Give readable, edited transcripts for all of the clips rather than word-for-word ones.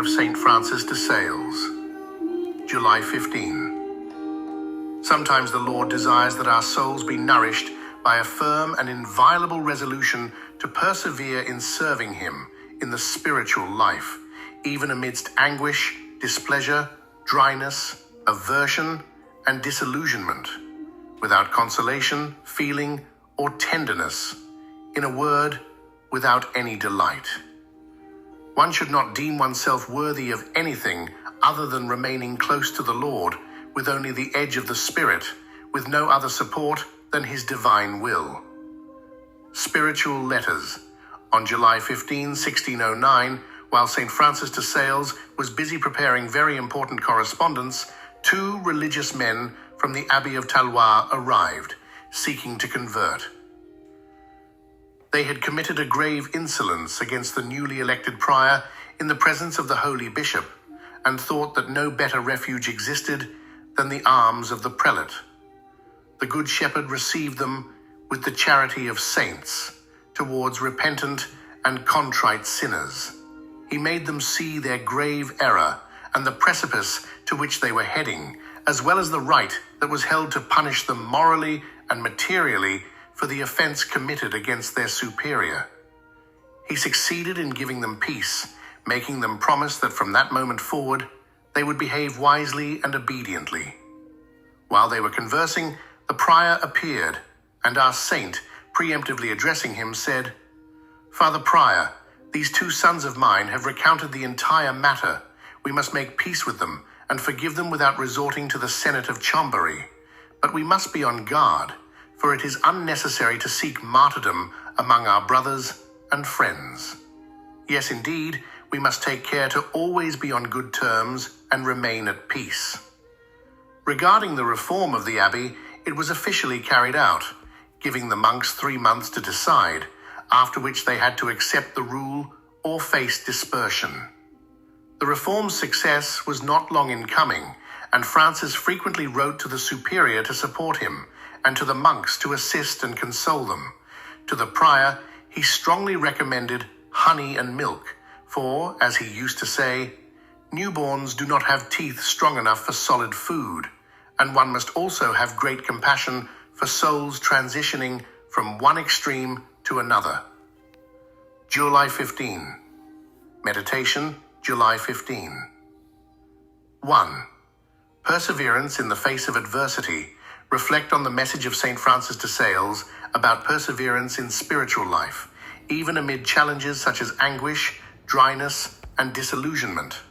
of St. Francis de Sales, July 15. Sometimes the Lord desires that our souls be nourished by a firm and inviolable resolution to persevere in serving Him in the spiritual life, even amidst anguish, displeasure, dryness, aversion, and disillusionment, without consolation, feeling, or tenderness, in a word, without any delight. One should not deem oneself worthy of anything other than remaining close to the Lord, with only the edge of the Spirit, with no other support than His divine will. Spiritual Letters. On July 15, 1609, while St. Francis de Sales was busy preparing very important correspondence, two religious men from the Abbey of Talloires arrived, seeking to convert. They had committed a grave insolence against the newly elected prior in the presence of the holy bishop, and thought that no better refuge existed than the arms of the prelate. The Good Shepherd received them with the charity of saints towards repentant and contrite sinners. He made them see their grave error and the precipice to which they were heading, as well as the right that was held to punish them morally and materially for the offense committed against their superior. He succeeded in giving them peace, making them promise that from that moment forward they would behave wisely and obediently. While they were conversing, the prior appeared, and our saint, preemptively addressing him, said, "Father Prior, these two sons of mine have recounted the entire matter. We must make peace with them and forgive them without resorting to the Senate of Chambéry. But we must be on guard, for it is unnecessary to seek martyrdom among our brothers and friends. Yes, indeed, we must take care to always be on good terms and remain at peace." Regarding the reform of the abbey, it was officially carried out, giving the monks 3 months to decide, after which they had to accept the rule or face dispersion. The reform's success was not long in coming, and Francis frequently wrote to the superior to support him, and to the monks to assist and console them. To the prior, he strongly recommended honey and milk, for, as he used to say, newborns do not have teeth strong enough for solid food, and one must also have great compassion for souls transitioning from one extreme to another. July 15. Meditation, July 15. 1. Perseverance in the face of adversity. Reflect on the message of St. Francis de Sales about perseverance in spiritual life, even amid challenges such as anguish, dryness, and disillusionment.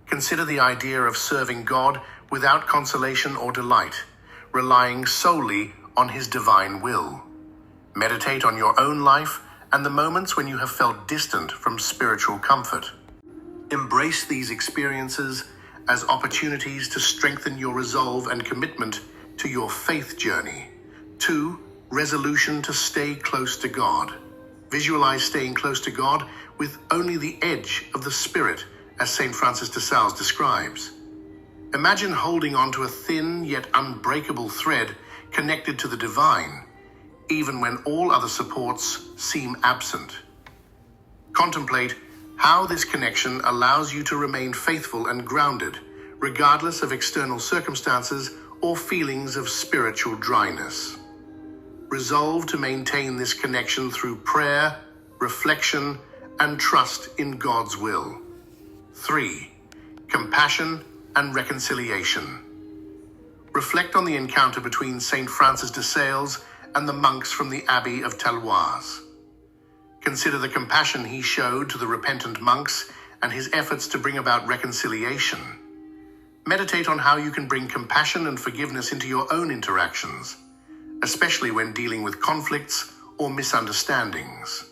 Consider the idea of serving God without consolation or delight, relying solely on His divine will. Meditate on your own life and the moments when you have felt distant from spiritual comfort. Embrace these experiences as opportunities to strengthen your resolve and commitment to your faith journey. 2. Resolution to stay close to God. Visualize staying close to God with only the edge of the Spirit, as St. Francis de Sales describes. Imagine holding on to a thin yet unbreakable thread connected to the divine, even when all other supports seem absent. Contemplate how this connection allows you to remain faithful and grounded, regardless of external circumstances or feelings of spiritual dryness. Resolve to maintain this connection through prayer, reflection, and trust in God's will. 3. Compassion and reconciliation. Reflect on the encounter between St. Francis de Sales and the monks from the Abbey of Talloires. Consider the compassion he showed to the repentant monks and his efforts to bring about reconciliation. Meditate on how you can bring compassion and forgiveness into your own interactions, especially when dealing with conflicts or misunderstandings.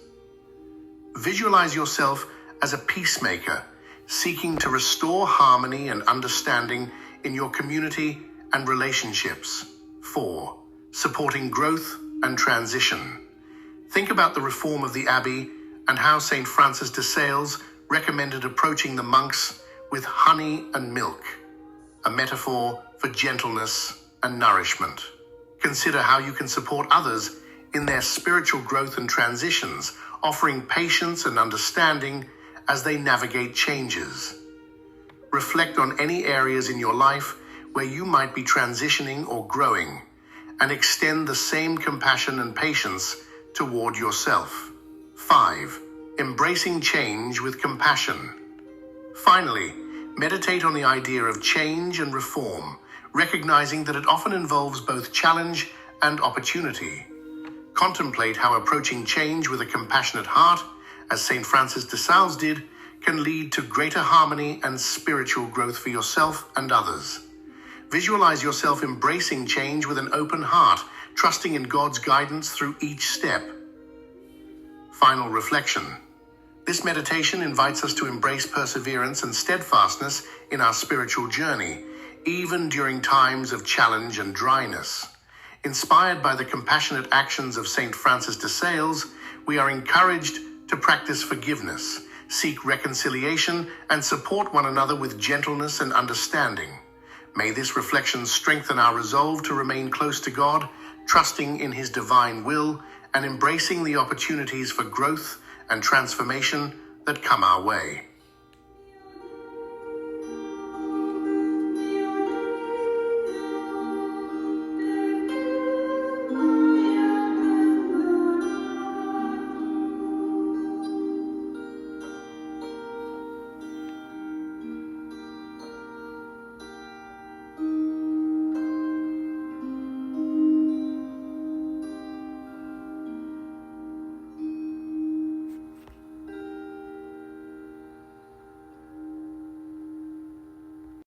Visualize yourself as a peacemaker, seeking to restore harmony and understanding in your community and relationships. 4. Supporting growth and transition. Think about the reform of the Abbey and how St. Francis de Sales recommended approaching the monks with honey and milk, a metaphor for gentleness and nourishment. Consider how you can support others in their spiritual growth and transitions, offering patience and understanding as they navigate changes. Reflect on any areas in your life where you might be transitioning or growing, and extend the same compassion and patience toward yourself. 5. Embracing change with compassion. Finally, meditate on the idea of change and reform, recognizing that it often involves both challenge and opportunity. Contemplate how approaching change with a compassionate heart, as St. Francis de Sales did, can lead to greater harmony and spiritual growth for yourself and others. Visualize yourself embracing change with an open heart, trusting in God's guidance through each step. Final reflection. This meditation invites us to embrace perseverance and steadfastness in our spiritual journey, even during times of challenge and dryness. Inspired by the compassionate actions of St. Francis de Sales, we are encouraged to practice forgiveness, seek reconciliation, and support one another with gentleness and understanding. May this reflection strengthen our resolve to remain close to God, trusting in His divine will and embracing the opportunities for growth and transformation that come our way.